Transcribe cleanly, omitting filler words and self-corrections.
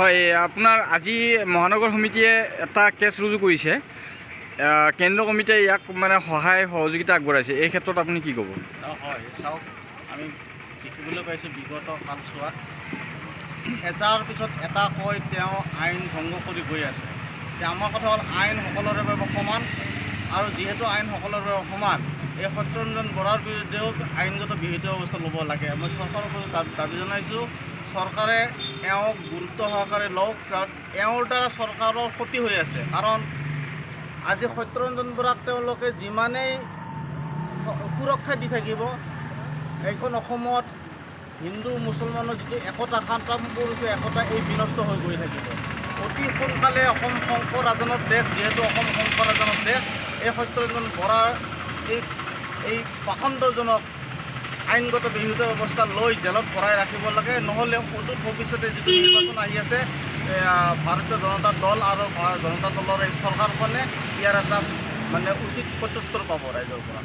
হয়, আপোনাৰ আজি মহানগৰ সমিতিয়ে এটা কেছ ৰুজু কৰিছে। কেন্দ্ৰীয় কমিটিয়ে ইয়াক মানে সহায় সহযোগিতা আগবঢ়াইছে। এই ক্ষেত্ৰত আপুনি কি ক'ব? হয়, চাওক, আমি দেখিবলৈ পাইছোঁ বিগত কালছোৱাত এটাৰ পিছত এটা কৈ তেওঁ আইন ভংগ কৰি গৈ আছে। যে আমাৰ কথা হ'ল আইন সকলোৰে বাবে সমান, আৰু যিহেতু আইন সকলোৰে বাবে সমান, এই সত্যৰঞ্জন বৰাৰ বিৰুদ্ধেও আইনগত বিহিত ব্যৱস্থা ল'ব লাগে। মই চৰকাৰৰ প্ৰতি দাবী জনাইছোঁ, চৰকাৰে এওঁক গুৰুত্ব সহকাৰে লওক, কাৰণ এওঁৰ দ্বাৰা চৰকাৰৰ ক্ষতি হৈ আছে। কাৰণ আজি সত্যৰঞ্জন বৰাক তেওঁলোকে যিমানেই সুৰক্ষা দি থাকিব, এইখন অসমত হিন্দু মুছলমানৰ যিটো একতা, শান্তিপূৰ্ণ একতা, এই বিনষ্ট হৈ গৈ থাকিব। অতি সোনকালে অসম শংকৰ ৰাজনৰ দেশ, যিহেতু অসম শংকৰ ৰাজনৰ দেশ, এই সত্যৰঞ্জন বৰাৰ এই পাখণ্ডজনক আইনগত বিহিত ব্যৱস্থা লৈ জেলত ভৰাই ৰাখিব লাগে। নহ'লে অদূৰ ভৱিষ্যতে যিটো নিৰ্বাচন আহি আছে, ভাৰতীয় জনতা দল আৰু জনতা দলৰ এই চৰকাৰখনে ইয়াৰ এটা মানে উচিত প্ৰত্যুত্তৰ পাব ৰাইজৰ পৰা।